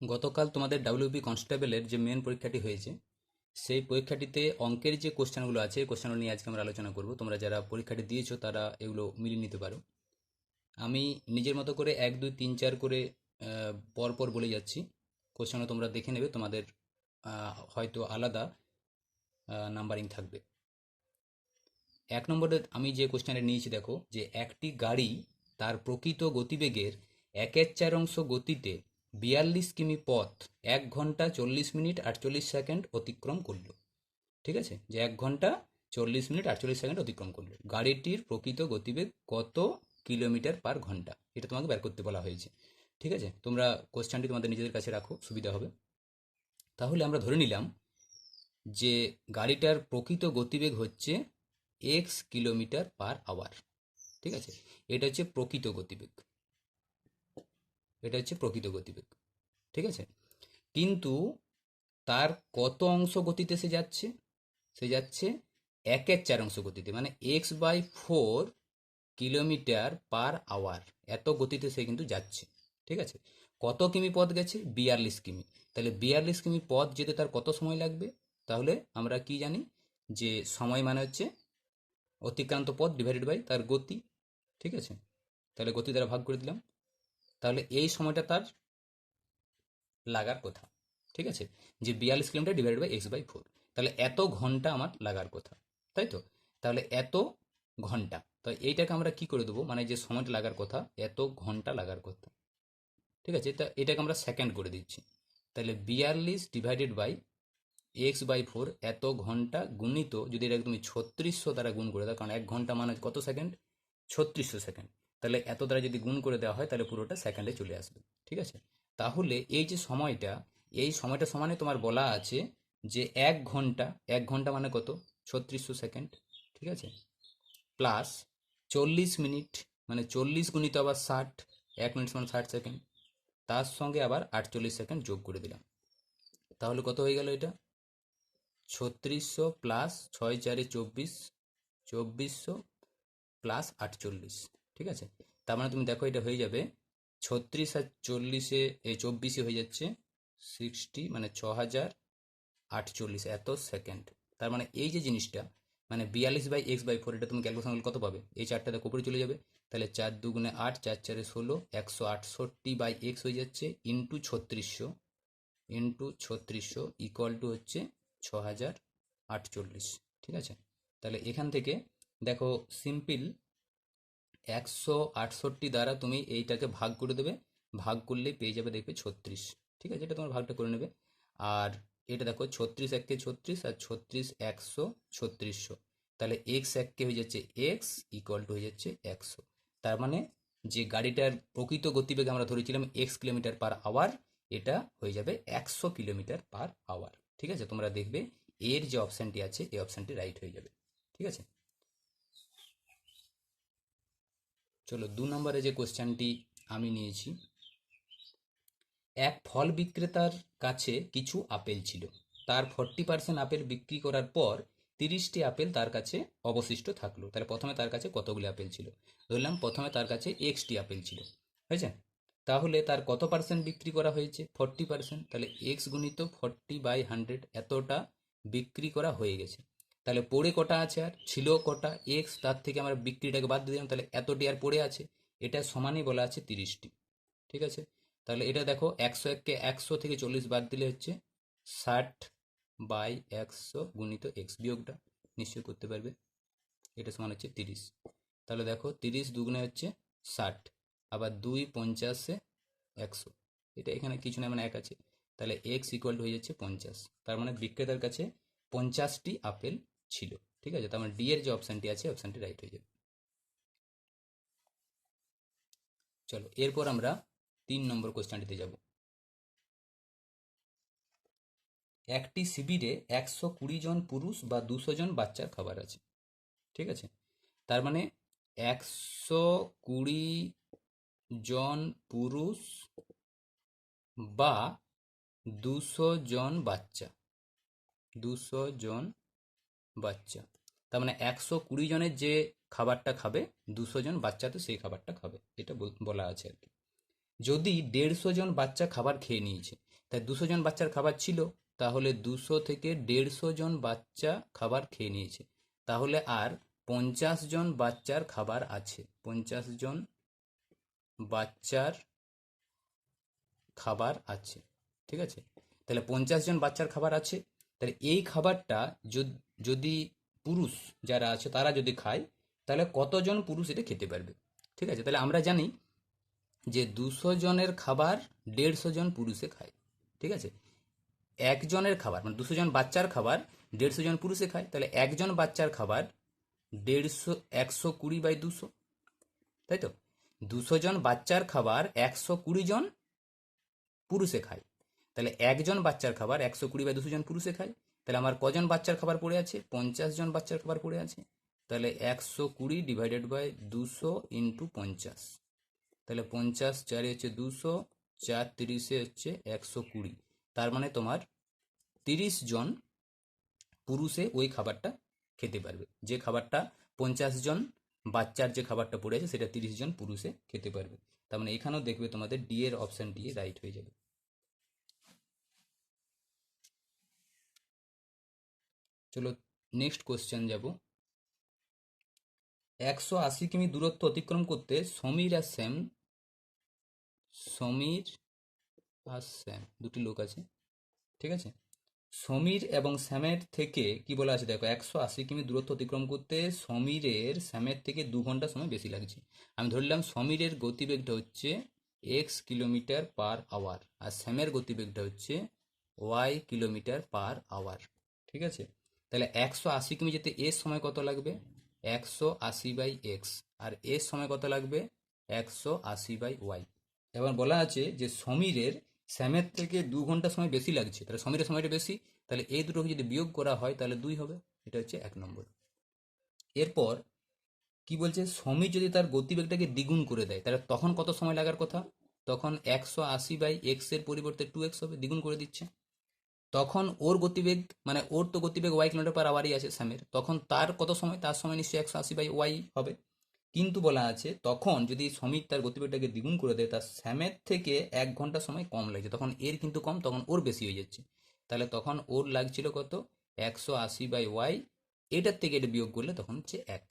গতকাল তোমাদের ডাব্লিউবি কনস্টেবলের যে মেন পরীক্ষাটি হয়েছে, সেই পরীক্ষাটিতে অঙ্কের যে কোশ্চেনগুলো আছে এই কোশ্চেনগুলো নিয়ে আজকে আমরা আলোচনা করব। তোমরা যারা পরীক্ষাটি দিয়েছো তারা এগুলো মিলিয়ে নিতে পারো। আমি নিজের মতো করে 1 2 3 4 করে পর বলে যাচ্ছি। কোশ্চেনও তোমরা দেখে নেবে, তোমাদের হয়তো আলাদা নাম্বারিং থাকবে। 1 নম্বরে আমি যে কোশ্চেনটা নিয়েছি, দেখো যে একটি গাড়ি তার প্রকৃত গতিবেগের 1/4 গতিতে 42 কিমি পথ 1 ঘন্টা 40 মিনিট 48 সেকেন্ড অতিক্রম করলো। ঠিক আছে, যে 1 ঘন্টা 40 মিনিট 48 সেকেন্ড অতিক্রম করলো, গাড়িটির প্রকৃত গতিবেগ কত কিলোমিটার/ঘন্টা, এটা তোমাকে বের করতে বলা হয়েছে। ঠিক আছে, তোমরা কোশ্চেনটি তোমাদের নিজেদের কাছে রাখো, সুবিধা হবে। তাহলে আমরা ধরে নিলাম যে গাড়িটার প্রকৃত গতিবেগ হচ্ছে x কিলোমিটার/আওয়ার। ঠিক আছে, এটা হচ্ছে প্রকৃত গতিবেগ, এটা হচ্ছে প্রকৃত গতিবেগ। ঠিক আছে, কিন্তু তার কত অংশ গতিতে সে যাচ্ছে? সে যাচ্ছে 1/4 গতিতে, মানে x/4 কিলোমিটার/আওয়ার, এত গতিতে সে কিন্তু যাচ্ছে। ঠিক আছে, কত কিমি পথ গেছে? 42 কিমি। তাহলে 42 কিমি পথ যেতে তার কত সময় লাগবে? তাহলে আমরা কি জানি যে সময় মানে হচ্ছে অতিক্রান্ত পথ ডিভাইডেড বাই তার গতি। ঠিক আছে, তাহলে গতি দ্বারা ভাগ করে দিলাম। তাহলে এই সময়টা তার লাগার কথা। ঠিক আছে, যে 42 কিলোমিটার ডিভাইডেড বাই x/4, তাহলে এত ঘন্টা আমার লাগার কথা, তাই তো? তাহলে এত ঘন্টা, তো এইটাকে আমরা কি করে দেবো, মানে যে সময়টা লাগার কথা এত ঘন্টা লাগার কথা। ঠিক আছে, তা এটাকে আমরা সেকেন্ড করে দিচ্ছি। তাহলে 42 ÷ x/4, এত ঘন্টা গুণিত, যদি এটা তুমি 3600 দ্বারা গুণ করে দাও, কারণ 1 ঘন্টা মানে কত সেকেন্ড? 3600 সেকেন্ড। তাহলে এত দ্বারা যদি গুণ করে দেওয়া হয় তাহলে পুরোটা সেকেন্ডে চলে আসবে। ঠিক আছে, তাহলে এই যে সময়টা, এই সময়টা সমানে তোমার বলা আছে যে 1 ঘন্টা, 1 ঘন্টা মানে কত? 3600 সেকেন্ড। ঠিক আছে, প্লাস 40 মিনিট, মানে 40 × আবার 60, 1 মিনিট মানে 60 সেকেন্ড, তার সঙ্গে আবার 48 সেকেন্ড যোগ করে দিলাম। তাহলে কত হয়ে গেল এটা? 3600 প্লাস 6 4 24, 2400 প্লাস 48। ঠিক আছে, তার মানে তুমি দেখো এটা হয়ে যাবে 36 আর 40-এ, এই 24-এ হয়ে যাচ্ছে 60, মানে 6048 এত সেকেন্ড। তার মানে এই যে জিনিসটা, মানে 42/x/4, এটা তুমি ক্যালকুলেশন করলে কত পাবে? এই চারটা দেখো উপরে চলে যাবে, তাহলে 4 2 8, 4 4 16, 168/x হয়ে যাচ্ছে, ইন্টু 3600 ইকুয়াল টু হচ্ছে 6048। ঠিক আছে, তাহলে এখান থেকে দেখো সিম্পল 168 দ্বারা তুমি এইটাকে ভাগ করে দেবে, ভাগ করলেই পেয়ে যাবে, দেখবে 36। ঠিক আছে, এটা তোমার ভাগটা করে নেবে। আর এটা দেখো 36 1 কে 36, আর 36 100 3600, তাহলে এক্স 1 কে হয়ে যাচ্ছে এক্স ইকুয়াল টু হয়ে যাচ্ছে 100। তার মানে যে গাড়িটার প্রকৃত গতিবেগ আমরা ধরেছিলাম x কিলোমিটার/আওয়ার, এটা হয়ে যাবে 100 কিলোমিটার/আওয়ার। ঠিক আছে, তোমরা দেখবে এর যে অপশানটি আছে এই অপশানটি রাইট হয়ে যাবে। ঠিক আছে, চলো 2 নম্বরে যে কোশ্চেনটি আমি নিয়েছি, এক ফল বিক্রেতার কাছে কিছু আপেল ছিল। তার 40% আপেল বিক্রি করার পর 30টি আপেল তার কাছে অবশিষ্ট থাকলো। তাহলে প্রথমে তার কাছে কতগুলি আপেল ছিল? ধরলাম প্রথমে তার কাছে এক্সটি আপেল ছিল, হয়েছে? তাহলে তার কত পার্সেন্ট বিক্রি করা হয়েছে? 40%। তাহলে এক্স গুণিত 40/100, এতটা বিক্রি করা হয়ে গেছে। তাহলে পড়ে কটা আছে? আর ছিল কটা? এক্স, তার থেকে আমরা বিক্রিটাকে বাদ দিয়ে দিলাম, তাহলে এতটি আর পড়ে আছে, এটা সমানই বলা আছে 30টি। ঠিক আছে, তাহলে এটা দেখো 101 কে 100 থেকে 40 বাদ দিলে হচ্ছে 60/100 গুণিত এক্স, বিয়োগটা নিশ্চয়ই করতে পারবে, এটা সমান হচ্ছে 30। তাহলে দেখো 30 দুগুণে হচ্ছে 60, আবার 2 50-এ 100, এটা এখানে কিছু না, মানে এক আছে। তাহলে এক্স ইকুয়াল হয়ে যাচ্ছে 50। তার মানে বিক্রেতার কাছে 50টি আপেল ছিল। ঠিক আছে, তার মানে ডি এর যে অপশানটি আছে অপশানটি রাইট হয়ে যাবে। চলো এরপর আমরা 3 নম্বর কোশ্চেনটিতে যাব। একটি শিবিরে 120 জন পুরুষ বা 200 জন বাচ্চার খাবার আছে। ঠিক আছে, তার মানে 120 জন পুরুষ বা 200 জন বাচ্চা, 200 জন বাচ্চা, তার মানে 120 জনের যে খাবারটা খাবে, 200 জন বাচ্চা তো সেই খাবারটা খাবে, এটা বলা আছে আর কি। যদি 150 জন বাচ্চা খাবার খেয়ে নিয়েছে, তাই 200 জন বাচ্চার খাবার ছিল, তাহলে 200 থেকে 150 জন বাচ্চা খাবার খেয়ে নিয়েছে, তাহলে আর 50 জন বাচ্চার খাবার আছে, 50 জন বাচ্চার খাবার আছে। ঠিক আছে, তাহলে 50 জন বাচ্চার খাবার আছে। তাহলে এই খাবারটা যদি পুরুষ যারা আছে তারা যদি খায়, তাহলে কতজন পুরুষ এটা খেতে পারবে। ঠিক আছে, তাহলে আমরা জানি যে 200 জনের খাবার 150 জন পুরুষে খায়। ঠিক আছে, একজনের খাবার মানে 200 জন বাচ্চার খাবার 150 জন পুরুষে খায়, তাহলে একজন বাচ্চার খাবার 120 × 200, তাই তো। 200 জন বাচ্চার খাবার 120 জন পুরুষে খায়, তাহলে একজন বাচ্চার খাবার 120/200 জন পুরুষে খায়। তাহলে আমার কজন বাচ্চার খাবার পড়ে আছে? 50 জন বাচ্চার খাবার পড়ে আছে। তাহলে 120/200 × 50, তাহলে 50 4 হচ্ছে 200, 4 30 হচ্ছে 120। তার মানে তোমার 30 জন পুরুষে ওই খাবারটা খেতে পারবে। যে খাবারটা 50 জন বাচ্চার যে খাবারটা পড়ে আছে সেটা 30 জন পুরুষে খেতে পারবে। তার মানে এখানেও দেখবে তোমাদের ডি এর অপশন ডি রাইট হয়ে যাবে। চলো নেক্সট কোশ্চেন যাব। 180 কিমি দূরত্ব অতিক্রম করতে সমীর আর শ্যাম দুটি লোক আছে। ঠিক আছে, সমীর এবং শ্যামের থেকে কি বলা আছে দেখো, 180 কিমি দূরত্ব অতিক্রম করতে সমীরের শ্যামের থেকে 2 ঘন্টা সময় বেশি লাগছে। আমি ধরলাম সমীরের গতিবেগটা হচ্ছে x কিলোমিটার/আওয়ার আর শ্যামের গতিবেগটা হচ্ছে y কিলোমিটার/আওয়ার। ঠিক আছে, তাহলে 180 কিমি যেতে এর সময় কত লাগবে? 180/x। আর এর সময় কত লাগবে? 180/y। এবার বলা আছে যে সমীরের শ্যামের থেকে 2 ঘন্টা সময় বেশি লাগছে, তাহলে সমীরের সময়টা বেশি, তাহলে এই দুটোকে যদি বিয়োগ করা হয় তাহলে 2 হবে। এটা হচ্ছে 1 নম্বর। এরপর কি বলছে, সমীর যদি তার গতিবেগটাকে দ্বিগুণ করে দেয় তাহলে তখন কত সময় লাগার কথা? তখন 180/x এর পরিবর্তে 2x হবে, দ্বিগুণ করে দিচ্ছে। তখন ওর গতিবেগ মানে ওর তো গতিবেগ y কিলোমিটার/আওয়ারই আছে শ্যামের, তখন তার কত সময়? তার সময় নিশ্চয়ই 180/y হবে। কিন্তু বলা আছে তখন যদি সমীর তার গতিবেগটাকে দ্বিগুণ করে দেয়, তার স্যামের থেকে 1 ঘন্টা সময় কম লাগছে, তখন এর কিন্তু কম, তখন ওর বেশি হয়ে যাচ্ছে। তাহলে তখন ওর লাগছিল কত? 180/y, এটার থেকে এটা বিয়োগ করলে তখন হচ্ছে 1।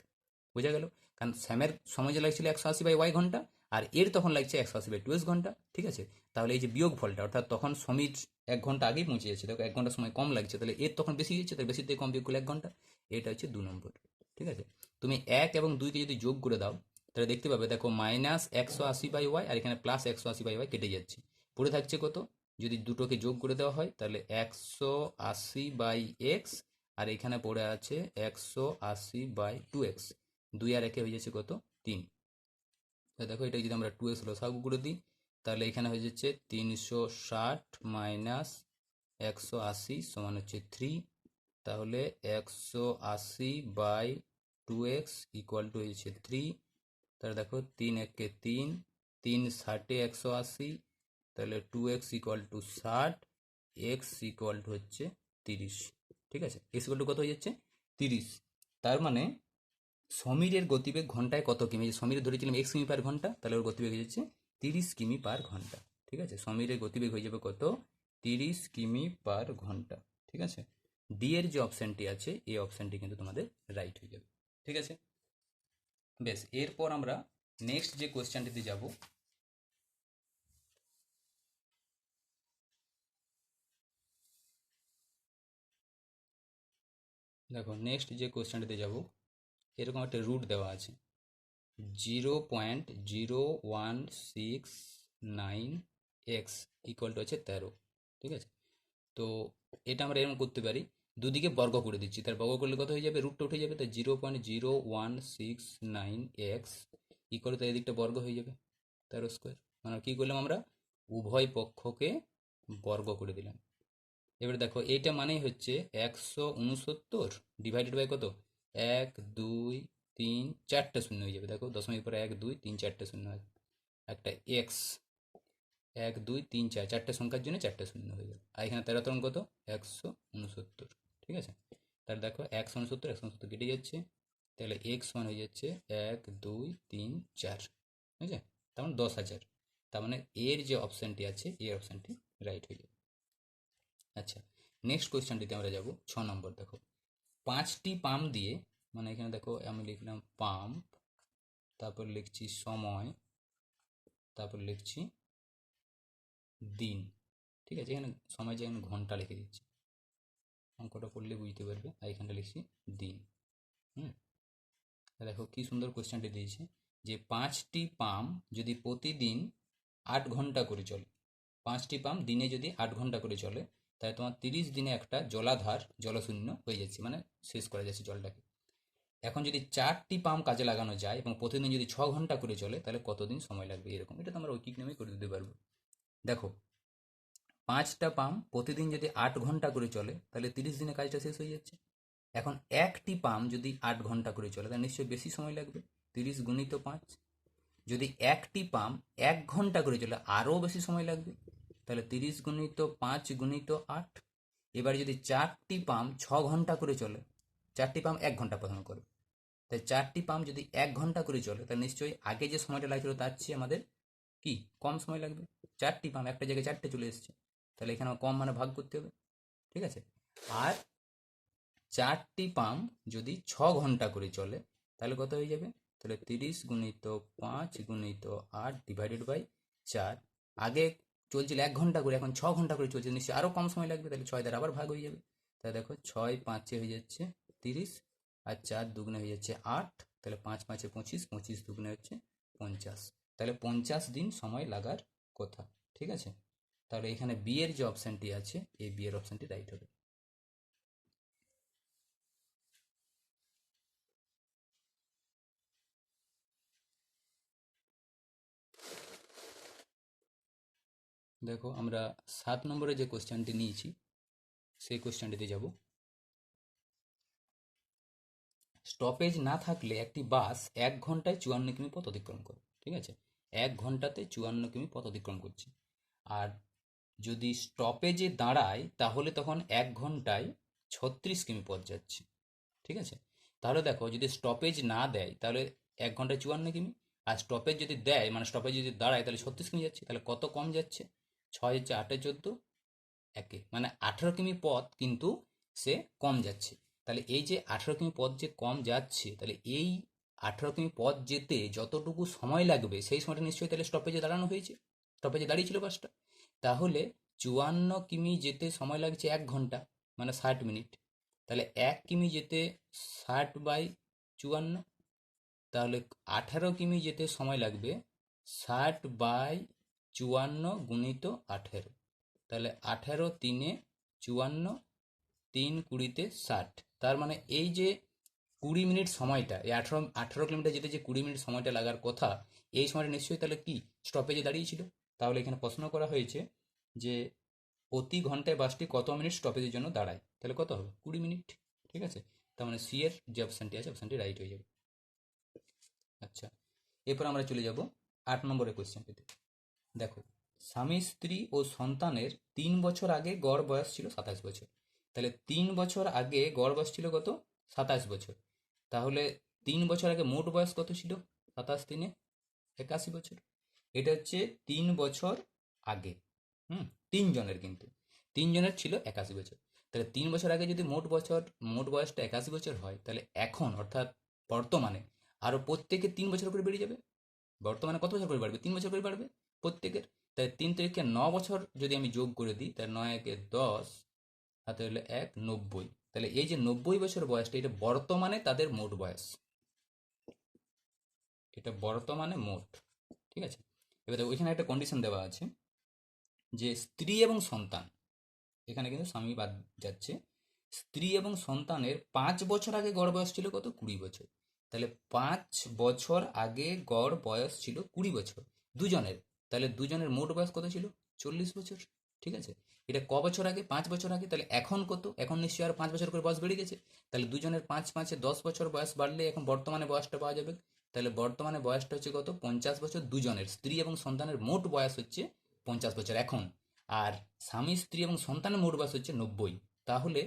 বোঝা গেল? কারণ স্যামের সময় যে লাগছিল 180/y ঘন্টা, আর এর তখন লাগছে 180/2s ঘন্টা। ঠিক আছে, তাহলে এই যে বিয়োগ ফলটা, অর্থাৎ তখন সমীর 1 ঘন্টা আগেই পৌঁছে যাচ্ছে, দেখো 1 ঘন্টা সময় কম লাগছে, তাহলে এর তখন বেশি যাচ্ছে, তাহলে বেশি থেকে কম বিয়োগ করলে 1 ঘন্টা। এটা হচ্ছে 2 নম্বর। ঠিক আছে, তুমি 1 এবং 2কে যদি যোগ করে দাও তাহলে দেখতে পাবে, দেখো -180/y আর এখানে +180/y কেটে যাচ্ছে, পড়ে থাকছে কত? যদি দুটোকে যোগ করে দেওয়া হয় তাহলে 180/x, আর এখানে পড়ে আছে 180/2x। 2 আর 1 হয়ে যাচ্ছে কত? 3। দেখো এটা যদি আমরা 2x লসাগু করে দিই তাহলে এখানে হয়ে যাচ্ছে 360 - 180 সমান হচ্ছে 3। তাহলে 180/2x ইকুয়াল টু হয়েছে 3। তাহলে দেখো 3 1 3, 3 60 180, তাহলে 2x equal to 60, x equal to হচ্ছে 30। ঠিক আছে, এক্স ইকুয়াল টু কত হয়ে যাচ্ছে? 30। তার মানে সমীরের গতিবেগ ঘন্টায় কত কিমি? সমীর ধরেছিলাম x কিমি/ঘন্টা, তাহলে ওর গতিবেগ হয়ে যাচ্ছে 30 কিমি/ঘন্টা। ঠিক আছে, সমীরের গতিবেগ হয়ে যাবে কত? 30 কিমি/ঘন্টা। ঠিক আছে, ডি এর যে অপশানটি আছে এই অপশানটি কিন্তু তোমাদের রাইট হয়ে যাবে। ঠিক আছে, বেশ। এরপর আমরা নেক্সট যে কোয়েশ্চেনটিতে যাব। দেখো নেক্সট যে কোয়েশ্চেনটিতে যাব, এরকম একটা রুট দেওয়া আছে 0.0169x ইকুয়াল টু হচ্ছে 13। ঠিক আছে, তো এটা আমরা এরকম করতে পারি, দুদিকে বর্গ করে দিচ্ছি, তার বর্গ করলে কত হয়ে যাবে? রুটটা উঠে যাবে, তাই 0.0169x ইকুয়াল টু এদিকটা বর্গ হয়ে যাবে 13 স্কোয়ার। মানে কি করলাম আমরা? উভয় পক্ষকে বর্গ করে দিলাম। এবারে দেখো এইটা মানেই হচ্ছে 169 ডিভাইডেড বাই কত? 1 2 3 4টে শূন্য হয়ে যাবে। দেখো দশমিক পরে 1 2 3 4টে শূন্য হয়, একটা এক্স 1 2 3 4 চারটে সংখ্যার জন্য 4টে শূন্য হয়ে যাবে। আর এখানে 13 তরঙ্গ কত? 169। ঠিক আছে, তাহলে দেখো 169 169 কেটে যাচ্ছে, তাহলে এক্স মান হয়ে যাচ্ছে 1 2 3 4। ঠিক আছে, তেমন 10,000। তার মানে এর যে অপশানটি আছে এই অপশানটি রাইট হয়ে যাবে। আচ্ছা, নেক্সট কোয়েশ্চেনটিতে আমরা যাব 6 নম্বর। দেখো 5টি পাম্প দিয়ে, মানে এখানে দেখো আমি লিখলাম পাম্প, তারপর লিখছি সময়, তারপর লিখছি দিন। ঠিক আছে, এখানে সময় যে আমি ঘন্টা লিখে দিচ্ছি, অঙ্কটা করলে বুঝতে পারবে। আর এখানটা লিখছি দিন। হুম, দেখো কি সুন্দর কোয়েশ্চেনটি দিয়েছে যে 5টি পাম্প যদি প্রতিদিন 8 ঘন্টা করে চলে, 5টি পাম্প দিনে যদি 8 ঘন্টা করে চলে, তাহলে তোমার 30 দিনে একটা জলাধার জলশূন্য হয়ে যাচ্ছে, মানে শেষ করা যাচ্ছে জলটাকে। এখন যদি 4টি পাম্প কাজে লাগানো যায় এবং প্রতিদিন যদি 6 ঘন্টা করে চলে, তাহলে কতদিন সময় লাগবে এরকম। এটা তো আমরা ঐকিক নামে করে দিতে পারবো। দেখো 5টা পাম্প প্রতিদিন যদি 8 ঘন্টা করে চলে, তাহলে 30 দিনে কাজটা শেষ হয়ে যাচ্ছে। এখন একটি পাম্প যদি 8 ঘন্টা করে চলে, তাহলে নিশ্চয়ই বেশি সময় লাগবে, 30 গুণিত 5। যদি একটি পাম্প 1 ঘন্টা করে চলে, আরও বেশি সময় লাগবে, তাহলে 30 গুণিত 5 গুণিত 8। এবার যদি 4টি পাম্প 6 ঘন্টা করে চলে, 4টি পাম্প 1 ঘন্টা প্রথম করে, তাই 4টি পাম্প যদি 1 ঘন্টা করে চলে, তাহলে নিশ্চয়ই আগে যে সময়টা লাগছিল তার চেয়ে আমাদের কি কম সময় লাগবে। 4টি পাম্প একটা জায়গায় 4টে চলে এসছে, তাহলে এখানে কম মানে ভাগ করতে হবে। ঠিক আছে, আর 4টি পাম্প যদি 6 ঘন্টা করে চলে, তাহলে কত হয়ে যাবে, তাহলে 30 গুণিত 5 গুণিত 8 ডিভাইডেড বাই 4। আগে চলছিল 1 ঘন্টা করে, এখন 6 ঘন্টা করে চলছে, নিশ্চয়ই আরও কম সময় লাগবে, তাহলে 6 দ্বারা আবার ভাগ হয়ে যাবে। তাহলে দেখো 6 5 হয়ে যাচ্ছে 30, আর 4 দুগুণে হয়ে যাচ্ছে 8, তাহলে 5 5 25, 25 দুগুণে হচ্ছে 50। তাহলে 50 দিন সময় লাগার কথা। ঠিক আছে, তাহলে এখানে বি এর যে অপশানটি আছে, এই বি এর অপশানটি রাইট হবে। দেখো আমরা 7 নম্বরে যে কোশ্চেনটি নিয়েছি সেই কোশ্চেনটিতে যাব। স্টপেজ না থাকলে একটি বাস 1 ঘন্টায় 54 কিমি পথ অতিক্রম করে। ঠিক আছে, 1 ঘন্টাতে 54 কিমি পথ অতিক্রম করছে। আর যদি স্টপেজে দাঁড়ায়, তাহলে তখন 1 ঘন্টায় 36 কিমি পথ যাচ্ছে। ঠিক আছে, তাহলে দেখো যদি স্টপেজ না দেয় তাহলে 1 ঘন্টায় 54 কিমি, আর স্টপেজ যদি দেয় মানে স্টপেজ যদি দাঁড়ায় তাহলে 36 কিমি যাচ্ছে। তাহলে কত কম যাচ্ছে, 6 হচ্ছে 8 14 একে, মানে 18 কিমি পথ কিন্তু সে কম যাচ্ছে। তাহলে এই যে 18 কিমি পথ যে কম যাচ্ছে, তাহলে এই 18 কিমি পথ যেতে যতটুকু সময় লাগবে সেই সময়টা নিশ্চয়ই তাহলে স্টপেজে দাঁড়ানো হয়েছে, স্টপেজে দাঁড়িয়েছিল বাসটা। তাহলে 54 কিমি যেতে সময় লাগছে 1 ঘন্টা, মানে 60 মিনিট। তাহলে 1 কিমি যেতে 60/54, তাহলে 18 কিমি যেতে সময় লাগবে 60/54 গুণিত 18। তাহলে 18 3 54, 3 20 60। তার মানে এই যে 20 মিনিট সময়টা, এই 18 কিলোমিটার যেতে যে 20 মিনিট সময়টা লাগার কথা, এই সময়টা নিশ্চয়ই তাহলে কি স্টপেজে দাঁড়িয়েছিল। তাহলে এখানে প্রশ্ন করা হয়েছে যে প্রতি ঘন্টায় বাসটি কত মিনিট স্টপেজের জন্য দাঁড়ায়, তাহলে কত হবে 20 মিনিট। ঠিক আছে, তার মানে সি এর যে অপশানটি আছে অপশানটি রাইট হয়ে যাবে। আচ্ছা, এরপর আমরা চলে যাব 8 নম্বরের কোয়েশ্চেনটিতে। দেখো স্বামী স্ত্রী ও সন্তানের 3 বছর আগে গড় বয়স ছিল 27 বছর। তাহলে 3 বছর আগে গড় বয়স ছিল কত, 27 বছর। তাহলে 3 বছর আগে মোট বয়স কত ছিল, 27 3 81 বছর। এটা হচ্ছে 3 বছর আগে। হুম, তিনজনের কিন্তু, তিনজনের ছিল 81 বছর। তাহলে 3 বছর আগে যদি মোট বয়সটা 81 বছর হয়, তাহলে এখন অর্থাৎ বর্তমানে আরো প্রত্যেকে 3 বছর করে বেড়ে যাবে। বর্তমানে কত বছর করে বাড়বে, 3 বছর করে বাড়বে প্রত্যেকের। তাই 3 তারিখে 9 বছর যদি আমি যোগ করে দিই, তাহলে 9 একে 10, হাতে হলে 1 90। তাহলে এই যে 90 বছর বয়সটা, এটা বর্তমানে তাদের মোট বয়স, এটা বর্তমানে মোট। ঠিক আছে, এবার দেখো ওইখানে একটা কন্ডিশন দেওয়া আছে যে স্ত্রী এবং সন্তান, এখানে কিন্তু স্বামী বাদ যাচ্ছে। স্ত্রী এবং সন্তানের 5 বছর আগে গড় বয়স ছিল কত, 20 বছর। তাহলে 5 বছর আগে গড় বয়স ছিল 20 বছর দুজনের। তাহলে দুজনের মোট বয়স কত ছিল, 40 বছর। ঠিক আছে, এটা ক বছর আগে, 5 বছর আগে। তাহলে এখন কত, এখন নিশ্চয়ই আর 5 বছর করে বয়স বেড়ে গেছে। তাহলে দুজনের 5 5 10 বছর বয়স বাড়লে এখন বর্তমানে বয়সটা পাওয়া যাবে। তাহলে বর্তমানে বয়সটা হচ্ছে কত, 50 বছর দুজনের, স্ত্রী এবং সন্তানের মোট বয়স হচ্ছে 50 বছর এখন। আর স্বামী স্ত্রী এবং সন্তানের মোট বয়স হচ্ছে 90। তাহলে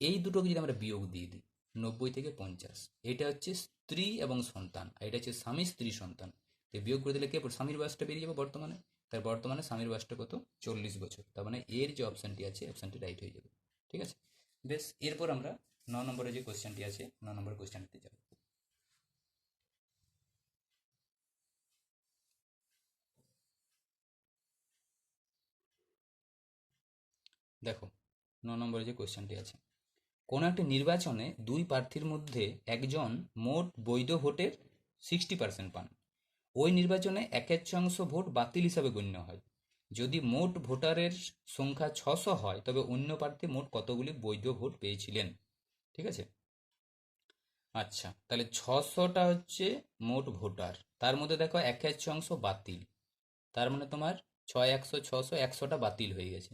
এই দুটোকে যদি আমরা বিয়োগ দিয়ে দিই, 90 থেকে 50, এটা হচ্ছে স্ত্রী এবং সন্তান, আর এটা হচ্ছে স্বামী স্ত্রী সন্তান। তো বিয়োগ করে দিলে কে স্বামীর বয়সটা বেরিয়ে যাবে বর্তমানে, তার বর্তমানে স্বামীর বয়সটা কত 40 বছর, তার মানে এর যে অপশানটি আছে অপশানটি রাইট হয়ে যাবে। ঠিক আছে, বেশ, এরপর আমরা 9 নম্বরে যে কোশ্চেনটি আছে 9 নম্বর কোশ্চেনটিতে যাব। দেখো 9 নম্বরে যে কোশ্চেনটি আছে, কোনো একটি নির্বাচনে দুই প্রার্থীর মধ্যে একজন মোট বৈধ ভোটের 60% পান, ওই নির্বাচনে একের ভোট বাতিল হিসাবে গণ্য হয়। যদি মোট ভোটারের সংখ্যা 600 হয় তবে অন্য প্রার্থী মোট কতগুলি বৈধ ভোট পেয়েছিলেন। ঠিক আছে, আচ্ছা তাহলে 600টা হচ্ছে মোট ভোটার, তার মধ্যে দেখো একের বাতিল, তার মানে তোমার 6 100 600 100টা বাতিল হয়ে গেছে,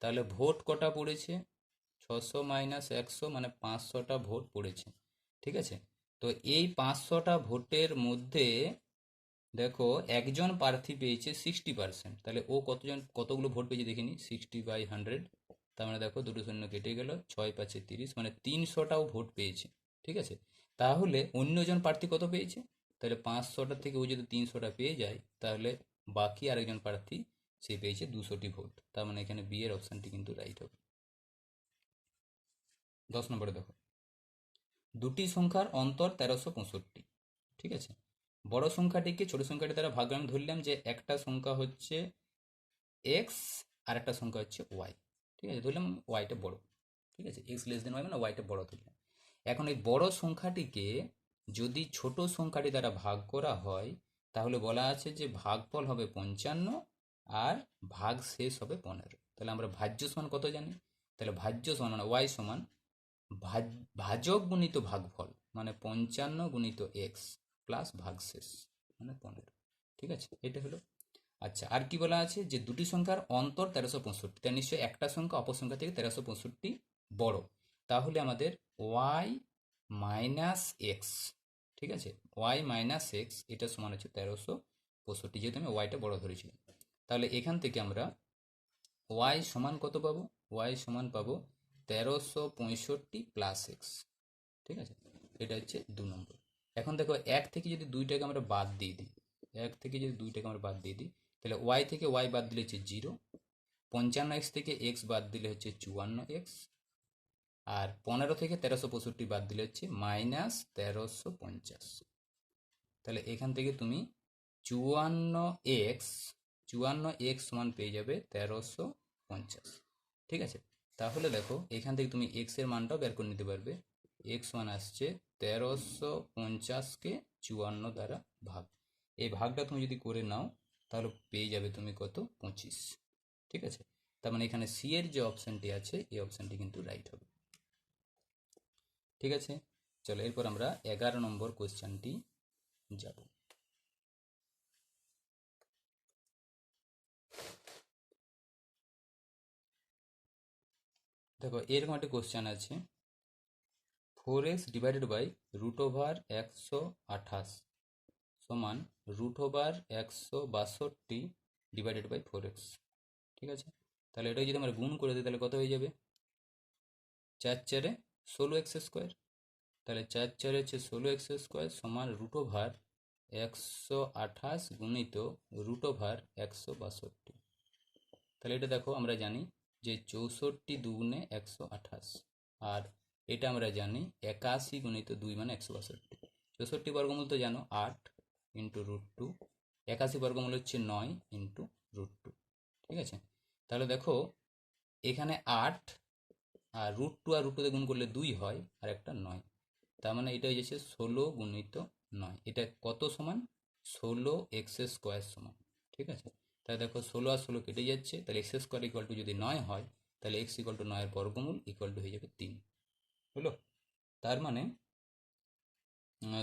তাহলে ভোট কটা পড়েছে 600 - 100 মানে 500টা ভোট পড়েছে। ঠিক আছে, তো এই 500টা ভোটের মধ্যে দেখো একজন প্রার্থী পেয়েছে 60%, তাহলে ও কতগুলো ভোট পেয়েছে দেখিনি, 60/100, তার মানে দেখো দুটো শূন্য কেটে গেল, 6 5 30, মানে 300টাও ভোট পেয়েছে। ঠিক আছে, তাহলে অন্যজন প্রার্থী কত পেয়েছে, তাহলে 500টা থেকে ও যদি 300টা পেয়ে যায় তাহলে বাকি আরেকজন প্রার্থী সে পেয়েছে 200টি ভোট, তার মানে এখানে বি এর অপশানটি কিন্তু রাইট হবে। 10 নম্বরে দেখো, দুটি সংখ্যার অন্তর 1365। ঠিক আছে, বড় সংখ্যাটিকে ছোট সংখ্যাটি দ্বারা ভাগ আমি ধরলাম যে একটা সংখ্যা হচ্ছে এক্স আর একটা সংখ্যা হচ্ছে ওয়াই। ঠিক আছে, ধরলাম ওয়াইটা বড়। ঠিক আছে, এক্স লেস দেন ওয়াই মানে ওয়াইটা বড় ধরলাম। এখন এই বড় সংখ্যাটিকে যদি ছোট সংখ্যাটি দ্বারা ভাগ করা হয় তাহলে বলা আছে যে ভাগফল হবে 55 আর ভাগ শেষ হবে 15। তাহলে আমরা ভাজ্য সমান কত জানি, তাহলে ভাজ্য সমান মানে ওয়াই সমান ভাজক গুণিত ভাগফল মানে 55 গুণিত এক্স প্লাস ভাগশেষ মানে 15। ঠিক আছে, এটা হলো। আচ্ছা, আর কি বলা আছে যে দুটি সংখ্যার অন্তর 1365, তার নিশ্চয়ই একটা সংখ্যা অপর সংখ্যা থেকে 1365 বড়, তাহলে আমাদের ওয়াই মাইনাস এক্স, ঠিক আছে, ওয়াই মাইনাস এক্স এটা সমান হচ্ছে 1365, যেহেতু আমি ওয়াইটা বড় ধরেছিলাম। তাহলে এখান থেকে আমরা ওয়াই সমান কত পাবো, ওয়াই সমান পাবো 1365 প্লাস এক্স। ঠিক আছে, এটা হচ্ছে 2 নম্বর। এখন দেখো এক থেকে যদি দুইটাকে আমরা বাদ দিয়ে দিই, এক থেকে যদি দুইটাকে আমরা বাদ দিয়ে দিই তাহলে ওয়াই থেকে ওয়াই বাদ দিলে হচ্ছে 0, 55x থেকে এক্স বাদ দিলে হচ্ছে 54x, আর 15 থেকে 1365 বাদ দিলে হচ্ছে -1350। তাহলে এখান থেকে তুমি 54x সমান পেয়ে যাবে 1350। ঠিক আছে, তাহলে দেখো এখান থেকে তুমি এক্স এর মানটাও বের করে নিতে পারবে, এক্স মান আসছে 1350কে 54 দ্বারা ভাগ, এই ভাগটা তুমি যদি করে নাও তাহলে পেয়ে যাবে তুমি কত 25। ঠিক আছে, তার মানে এখানে সি এর যে অপশানটি আছে এই অপশানটি কিন্তু রাইট হবে। ঠিক আছে, চলো এরপর আমরা 11 নম্বর কোয়েশ্চেনটি যাব। দেখো এরকম একটা কোয়েশ্চেন আছে, 4x ডিভাইডেড বাই √128 সমান √162 ডিভাইডেড বাই 4x। ঠিক আছে, তাহলে এটা যদি আমরা গুণ করে দিই তাহলে কত হয়ে যাবে, 4 4 16x², তাহলে 4 4 হচ্ছে 16x² সমান √128 গুণিত √162। তাহলে এটা দেখো আমরা জানি যে 64 দুগুণে 128, আর এটা আমরা জানি 81 গুণিত 2 মানে 162। 64 বর্গমূল তো জানো 8 ইন্টু √2, 81 বর্গমূল হচ্ছে 9 ইন্টু √2। ঠিক আছে, তাহলে দেখো এখানে 8 আর √2 আর √2 গুণ করলে 2 হয় আর একটা 9, তার মানে এটা হয়ে যাচ্ছে 16 গুণিত 9, এটা কত সমান 16x² সমান। ঠিক আছে, তাহলে দেখো 16 আর 16 কেটে যাচ্ছে, তাহলে x² ইকুয়াল টু যদি 9 হয় তাহলে x ইকুয়াল টু 9 এর বর্গমূল ইকুয়াল টু হয়ে যাবে 3। হলো, তার মানে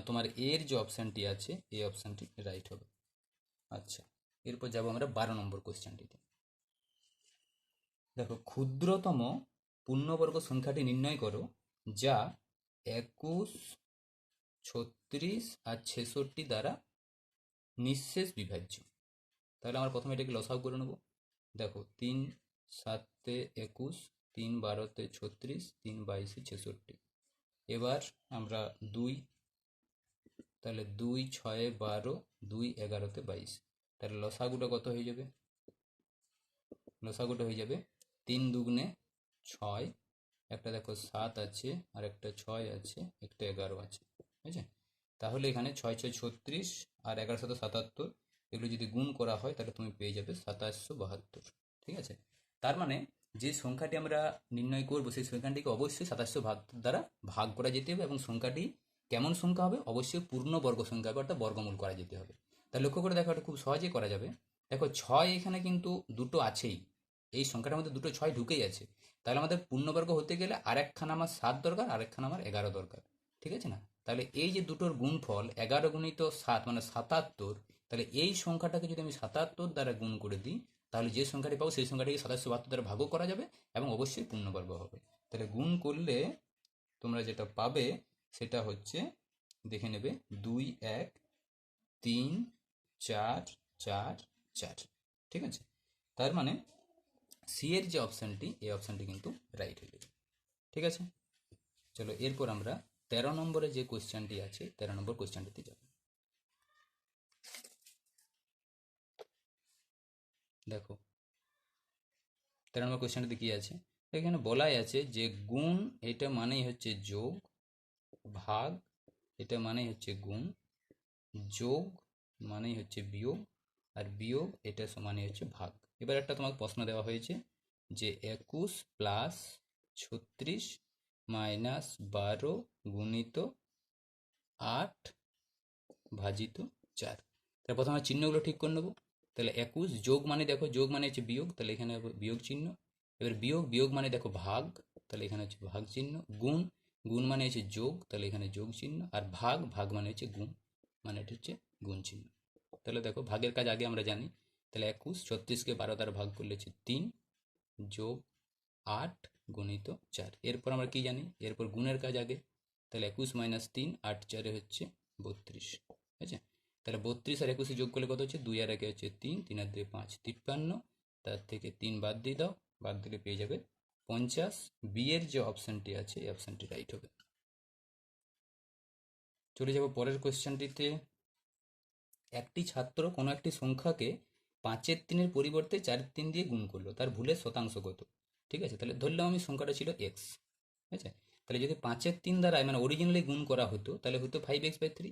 তোমার এর যে অপশানটি আছে এই অপশানটি রাইট হবে। আচ্ছা, এরপর যাব আমরা 12 নম্বর কোয়েশ্চেনটিতে। দেখো ক্ষুদ্রতম পূর্ণবর্গ সংখ্যাটি নির্ণয় করো যা 21, 36 আর 66 দ্বারা নিঃশেষ বিভাজ্য। তাহলে আমরা প্রথমে এটাকে লসাগু করে নেব। দেখো 3 7 21, 3 12 36, 3 22 66। এবার আমরা 2 তাহলে 2 6 12, 2 11তে 22। তাহলে লসাগুটা কত হয়ে যাবে? লসাগুটা হয়ে যাবে 3 দুগুণে 6, একটা দেখো 7 আছে, আর একটা 6 আছে, একটা 11 আছে, ঠিক আছে? তাহলে এখানে 6 6 36 আর 11 7 77, এগুলো যদি গুণ করা হয় তাহলে তুমি পেয়ে যাবে 2772, ঠিক আছে? তার মানে যে সংখ্যাটি আমরা নির্ণয় করবো সেই সংখ্যাটিকে অবশ্যই 2772 দ্বারা ভাগ করা যেতে হবে, এবং সংখ্যাটি কেমন সংখ্যা হবে? অবশ্যই পূর্ণবর্গ সংখ্যা হবে, অর্থাৎ বর্গমূল করা যেতে হবে। তা লক্ষ্য করে দেখো, এটা খুব সহজেই করা যাবে। দেখো 6 এখানে কিন্তু দুটো আছেই, এই সংখ্যাটার মধ্যে দুটো 6 ঢুকেই আছে। তাহলে আমাদের পূর্ণবর্গ হতে গেলে আরেকখানা আমার 7 দরকার, আরেকখানা আমার 11 দরকার, ঠিক আছে না? তাহলে এই যে দুটোর গুণফল 11 গুণিত 7 মানে 77, তাহলে এই সংখ্যাটাকে যদি আমি 77 দ্বারা গুণ করে দিই, তাহলে যে সংখ্যাটি পাবো সেই সংখ্যাটিকে 2772 দ্বারা ভাগও করা যাবে এবং অবশ্যই পূর্ণবর্গ হবে। তাহলে গুণ করলে তোমরা যেটা পাবে সেটা হচ্ছে, দেখে নেবে, 2 1 3 4 4 4, ঠিক আছে? তার মানে সি এর যে অপশানটি, এই অপশানটি কিন্তু রাইট হয়ে যাবে, ঠিক আছে? চলো এরপর আমরা 13 নম্বরে যে কোয়েশ্চেনটি আছে, 13 নম্বর কোয়েশ্চেনটিতে যাব। দেখো 13 নম্বর কোয়েশ্চেনটিতে কি আছে? এখানে বলাই আছে যে গুণ এটা মানেই হচ্ছে যোগ, ভাগ এটা মানেই হচ্ছে গুণ, যোগ মানেই হচ্ছে বিয়োগ, আর বিয়োগ এটা সমানই হচ্ছে ভাগ। এবার একটা তোমাকে প্রশ্ন দেওয়া হয়েছে যে 21 প্লাস 36 মাইনাস 12 গুণিত 8 ভাজিত 4। তাহলে প্রথমে চিহ্নগুলো ঠিক করে নেবো। তাহলে 21 যোগ মানে, দেখো যোগ মানে হচ্ছে বিয়োগ, তাহলে এখানে হবে বিয়োগ চিহ্ন। এবার বিয়োগ, বিয়োগ মানে দেখো ভাগ, তাহলে এখানে হচ্ছে ভাগ চিহ্ন। গুণ, গুণ মানে হচ্ছে যোগ, তাহলে এখানে যোগ চিহ্ন। আর ভাগ, ভাগ মানে হচ্ছে গুণ, মানে এটা হচ্ছে গুণ চিহ্ন। তাহলে দেখো ভাগের কাজ আগে আমরা জানি। তাহলে 21 36কে 12 দ্বারা ভাগ করলে হচ্ছে 3 যোগ 8 গুণিত 4। এরপর আমরা কি জানি? এরপর গুণের কাজ আগে। তাহলে 21 মাইনাস 3, 8 4 হচ্ছে 32, ঠিক আছে? তাহলে 32 আর 21 যোগ করলে কত হচ্ছে? 2 আর 1 হচ্ছে 3, 3 আর 2 5, 53। তার থেকে 3 বাদ দিয়ে দাও, বাদ দিলে পেয়ে যাবে 50। বি এর যে অপশানটি আছে এই অপশানটি রাইট হবে। চলে যাব পরের কোয়েশ্চেনটিতে। একটি ছাত্র কোনো একটি সংখ্যাকে 5-এর 3-এর পরিবর্তে 4-এর 3 দিয়ে গুণ করলো, তার ভুলের শতাংশ কত? ঠিক আছে, তাহলে ধরলাম আমি সংখ্যাটা ছিল এক্স, ঠিক আছে? তাহলে যদি 5-এর 3 দ্বারা মানে অরিজিনালি গুণ করা হতো তাহলে হতো 5x/3,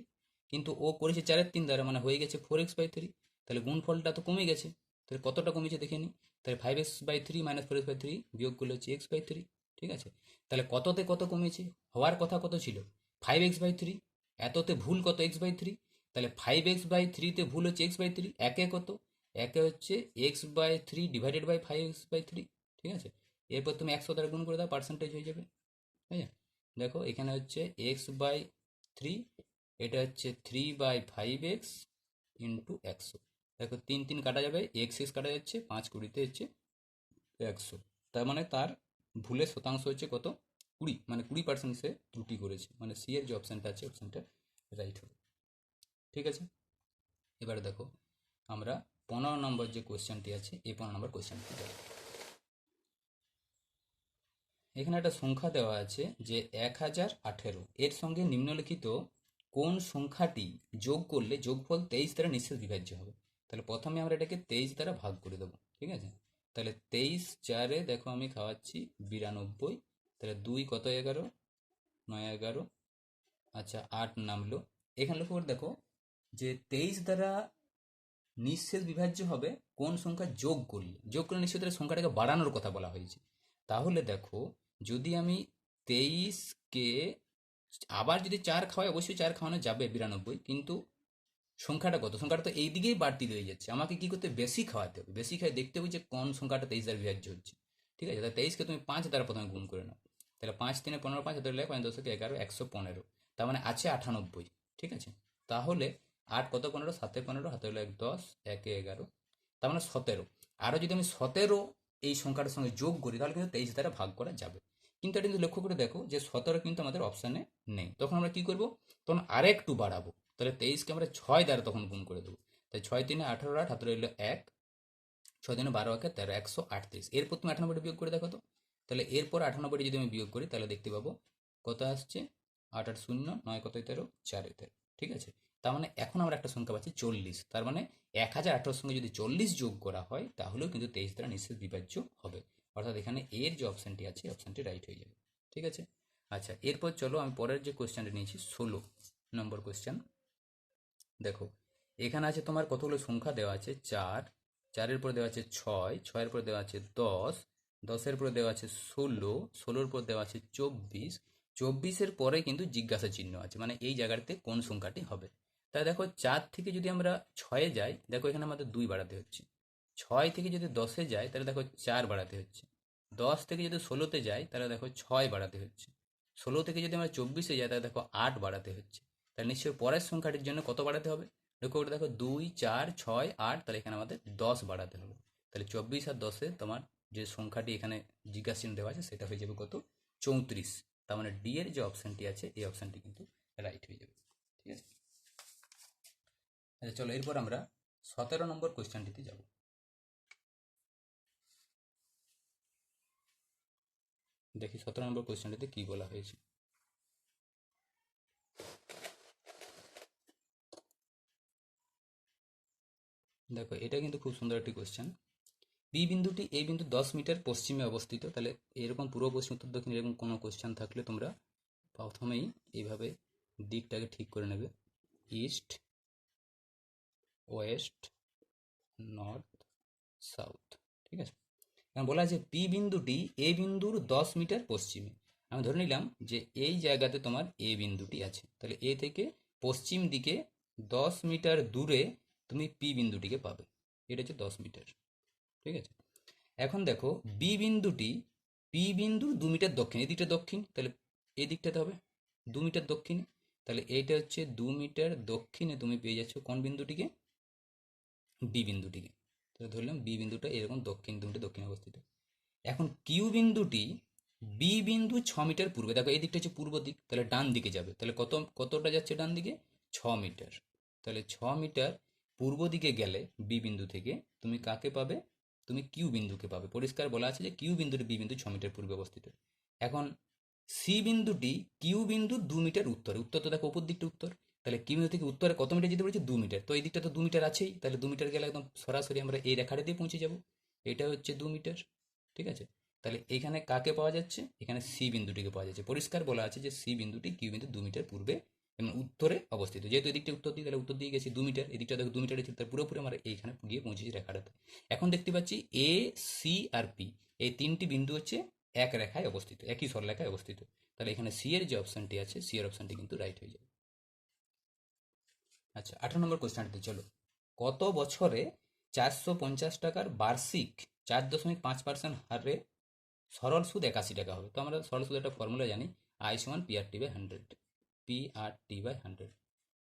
কিন্তু ও করেছে 4-এর 3 দ্বারা, মানে হয়ে গেছে 4x/3। তাহলে গুণফলটা তো কমে গেছে। তাহলে কতটা কমেছে দেখে নিই। তাহলে 5x/3 মাইনাস 4x/3 বিয়োগ করলে হচ্ছে x/3, ঠিক আছে? তাহলে কততে কত কমেছে? হওয়ার কথা কত ছিল? 5x/3, এততে ভুল কত? x/3। তাহলে 5x/3 তে ভুল হচ্ছে x/3, একে কত? একে হচ্ছে x/3 ডিভাইডেড বাই 5x/3, ঠিক আছে? এরপর তুমি 100 দ্বারা গুণ করে দাও, পার্সেন্টেজ হয়ে যাবে, ঠিক আছে? দেখো এখানে হচ্ছে x/3, এটা হচ্ছে 3/5x ইন্টু 100। দেখো 3 3 কাটা যাবে, x x কাটা যাচ্ছে, 5 20 হচ্ছে 100। তার মানে তার ভুলের শতাংশ হচ্ছে কত? 20, মানে 20% সে ত্রুটি করেছে, মানে সি এর যে অপশানটা আছে অপশানটা রাইট হবে, ঠিক আছে? এবারে দেখো আমরা 15 নম্বর যে কোয়েশ্চেনটি আছে এই 15 নম্বর কোয়েশ্চেনটি দেখো। এখানে একটা সংখ্যা দেওয়া আছে যে 1018, এর সঙ্গে নিম্নলিখিত কোন সংখ্যাটি যোগ করলে যোগফল 23 দ্বারা নিঃশেষ বিভাজ্য হবে? তাহলে প্রথমে আমরা এটাকে 23 দ্বারা ভাগ করে দেবো, ঠিক আছে? তাহলে 23 4-এ দেখো আমি খাওয়াচ্ছি 92, তাহলে 2 কত 11, 9 11, আচ্ছা 8 নামলো। এখানে লক্ষ্য করে দেখো যে 23 দ্বারা নিঃশেষ বিভাজ্য হবে কোন সংখ্যা যোগ করলে। যোগ করলে নিশ্চয়ই তাহলে সংখ্যাটাকে বাড়ানোর কথা বলা হয়েছে। তাহলে দেখো যদি আমি 23-কে আবার যদি 4 খাওয়াই, অবশ্যই 4 খাওয়ানো যাবে 92, কিন্তু সংখ্যাটা কত? সংখ্যাটা তো এই দিকেই বাড়তি রয়ে যাচ্ছে, আমাকে কি করতে? বেশি খাওয়াতে হবে, বেশি খাই দেখতে হবে যে কোন সংখ্যাটা 23 দ্বারা বিভাজ্য হচ্ছে, ঠিক আছে? তাহলে 23কে তুমি 5 দ্বারা প্রথমে গুণ করে নাও। তাহলে 5 3 15, 5 ধরলে 5 10 11 115, তার মানে আছে 98, ঠিক আছে? তাহলে 8 কত 15, 7 15, হাতে হলো 1 10, 1 11, তার মানে 17। আরও যদি আমি 17 এই সংখ্যাটার সঙ্গে যোগ করি তাহলে কিন্তু 23 দ্বারা ভাগ করা যাবে। কিন্তু এটা কিন্তু লক্ষ্য করে দেখো যে 17 কিন্তু আমাদের অপশানে নেই। তখন আমরা কি করব? তখন আরেকটু বাড়াবো। তাহলে 23কে আমরা 6 দ্বারা তখন গুণ করে দেবো। তাই 6 3 18, 8 হাতে রইল 1, 6 3 12 1 13, 138। এরপর তুমি 98 বিয়োগ করে দেখো তো। তাহলে এরপর 98 যদি আমি বিয়োগ করি তাহলে দেখতে পাবো কত আসছে? 8 8 0, 9 কত 13, 4 13। ঠিক আছে, তার মানে এখন আমরা একটা সংখ্যা পাচ্ছি 40। তার মানে 1018 সঙ্গে যদি 40 যোগ করা হয় তাহলেও কিন্তু 23 দ্বারা নিঃশেষ বিভাজ্য হবে। অর্থাৎ এখানে এর যে অপশানটি আছে অপশানটি রাইট হয়ে যাবে। ঠিক আছে। আচ্ছা, এরপর চলো আমি পরের যে কোয়েশ্চেনটা নিয়েছি 16 নম্বর কোয়েশ্চেন। দেখো এখানে আছে তোমার কতগুলো সংখ্যা দেওয়া আছে, 4, 4-এর পর দেওয়া আছে 6, 6-এর পর দেওয়া আছে 10, 10-এর পর দেওয়া আছে 16, 16-এর পর দেওয়া আছে 24, 24-এর পরে কিন্তু জিজ্ঞাসা চিহ্ন আছে, মানে এই জায়গাতে কোন সংখ্যাটি হবে। তাই দেখো 4 থেকে যদি আমরা 6-এ যাই, দেখো এখানে আমাদের 2 বাড়াতে হচ্ছে। 6 থেকে যদি 10-এ যাই তাহলে দেখো 4 বাড়াতে হচ্ছে। 10 থেকে যদি 16-তে যাই তাহলে দেখো 6 বাড়াতে হচ্ছে। 16 থেকে যদি আমরা 24-এ যাই তাহলে দেখো 8 বাড়াতে হচ্ছে। তাহলে নিশ্চয়ই পরের সংখ্যাটির জন্য কত বাড়াতে হবে? লক্ষ্য করে দেখো 2, 4, 6, 8, তাহলে এখানে আমাদের 10 বাড়াতে হবে। তাহলে 24 আর 10-এ তোমার যে সংখ্যাটি এখানে জিজ্ঞাসা চিহ্ন দেওয়া আছে সেটা হয়ে যাবে কত? 34। তার মানে ডি এর যে অপশানটি আছে এই অপশানটি কিন্তু রাইট হয়ে যাবে। ঠিক আছে। আচ্ছা চলো এরপর আমরা 17 নম্বর কোয়েশ্চেনটিতে যাব। দেখি 17 নম্বর কোয়েশ্চেনটিতে কি বলা হয়েছে। দেখো এটা কিন্তু খুব সুন্দর একটি কোয়েশ্চেন। বি বিন্দুটি এই বিন্দু 10 মিটার পশ্চিমে অবস্থিত। তাহলে এরকম পূর্ব পশ্চিম উত্তর দক্ষিণ এরকম কোনো কোয়েশ্চেন থাকলে তোমরা প্রথমেই এইভাবে দিকটাকে ঠিক করে নেবে, ইস্ট, ওয়েস্ট, নর্থ, সাউথ। ঠিক আছে। এখন বলা আছে পি বিন্দুটি এ বিন্দুর 10 মিটার পশ্চিমে। আমি ধরে নিলাম যে এই জায়গাতে তোমার এ বিন্দুটি আছে, তাহলে এ থেকে পশ্চিম দিকে 10 মিটার দূরে তুমি পি বিন্দুটিকে পাবে। এটা হচ্ছে 10 মিটার। ঠিক আছে। এখন দেখো বি বিন্দুটি পি বিন্দুর 2 মিটার দক্ষিণ, এদিকটা দক্ষিণ, তাহলে এই দিকটাতে হবে 2 মিটার দক্ষিণে। তাহলে এইটা হচ্ছে 2 মিটার দক্ষিণে তুমি পেয়ে যাচ্ছ কোন বিন্দুটিকে? বি বিন্দুটিকে। তাহলে ধরলাম বি বিন্দুটা এরকম দক্ষিণ 2 মিটার দক্ষিণে অবস্থিত। এখন কিউ বিন্দুটি বি বিন্দু 6 মিটার পূর্বে, দেখো এই দিকটা হচ্ছে পূর্ব দিক, তাহলে ডান দিকে যাবে। তাহলে কতটা যাচ্ছে ডান দিকে? 6 মিটার। তাহলে 6 মিটার পূর্ব দিকে গেলে বি বিন্দু থেকে তুমি কাকে পাবে? তুমি কিউ বিন্দুকে পাবে। পরিষ্কার বলা আছে যে কিউ বিন্দুটি বি বিন্দু 6 মিটার পূর্বে অবস্থিত। এখন সি বিন্দুটি কিউ বিন্দু 2 মিটার উত্তরে, উত্তর তো দেখো উপর দিকটা উত্তর, তাহলে কিউ বিন্দু থেকে উত্তরে কত মিটার যেতে বলেছে? 2 মিটার। তো এই দিকটা তো 2 মিটার আছেই, তাহলে 2 মিটার গেলে একদম সরাসরি আমরা এই রেখাটা দিয়ে পৌঁছে যাব। এটা হচ্ছে 2 মিটার। ঠিক আছে। তাহলে এখানে কাকে পাওয়া যাচ্ছে? এখানে সি বিন্দুটিকে পাওয়া যাচ্ছে। পরিষ্কার বলা আছে যে সি বিন্দুটি কিউ বিন্দু 2 মিটার পূর্বে এবং উত্তরে অবস্থিত। যেহেতু এদিকটা উত্তর দিকে, তাহলে উত্তর দিকে গেছি 2 মিটার, এদিকটা দেখো 2 মিটার ছিল, তার পুরোপুরি আমরা এইখানে গিয়ে পৌঁছেছি রেখাটাতে। এখন দেখতে পাচ্ছি এ, সি আর পি এই তিনটি বিন্দু হচ্ছে এক রেখায় অবস্থিত, একই সরলরেখায় অবস্থিত। তাহলে এখানে সি এর যে অপশনটি আছে সি এর অপশনটি কিন্তু রাইট হয়ে যাবে। আচ্ছা 18 নম্বর কোশ্চেনটিতে চলো। কত বছরে 450 টাকার বার্ষিক 4.5% হারে সরল সুদ 81 টাকা হবে? তো আমরা সরল সুদ একটা ফর্মুলা জানি, আই সমান PRT/100, PRT/100।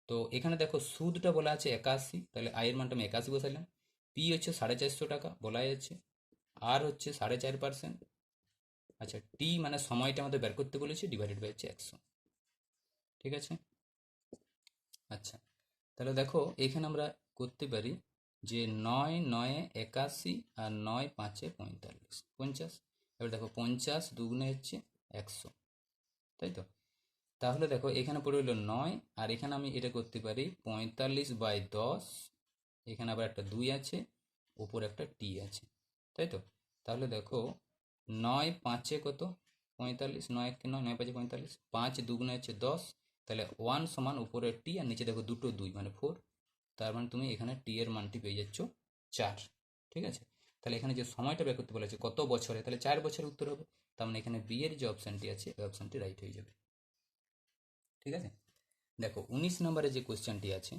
তো এখানে দেখো সুদটা বলা আছে 81, তাহলে আই এর মানটা আমি 81 বসাইলাম। পি হচ্ছে 450 টাকা বলা যাচ্ছে, আর হচ্ছে 4.5%। আচ্ছা টি মানে সময়টা আমাদের বের করতে বলেছে, ডিভাইডেড বাই হচ্ছে 100। ঠিক আছে। আচ্ছা তাহলে দেখো এখানে আমরা করতে পারি যে 9×9=81 আর 9×5=45, 50। এবার দেখো 50 দুগুণে হচ্ছে 100, তাই তো? তাহলে দেখো এখানে পড়ে হলো 9, আর এখানে আমি এটা করতে পারি 45/10। এখানে আবার একটা 2 আছে, উপর একটা টি আছে, তাই তো? তাহলে দেখো 9×5 কত? 45, 9×1 9, 9×5 45, 5 দুগুণে হচ্ছে 10। তাহলে 1 সমান উপরে টি আর নিচে দেখো দুটো 2 মানে 4। তার মানে তুমি এখানে টি এর মানটি পেয়ে যাচ্ছ 4। ঠিক আছে। তাহলে এখানে যে সময়টা বের করতে বলেছে কত বছরে, তাহলে 4 বছরের উত্তর হবে। তার মানে এখানে বি এর যে অপশানটি আছে ওই অপশানটি রাইট হয়ে যাবে। ঠিক আছে। দেখো 19 নম্বরে যে কোশ্চেনটি আছে,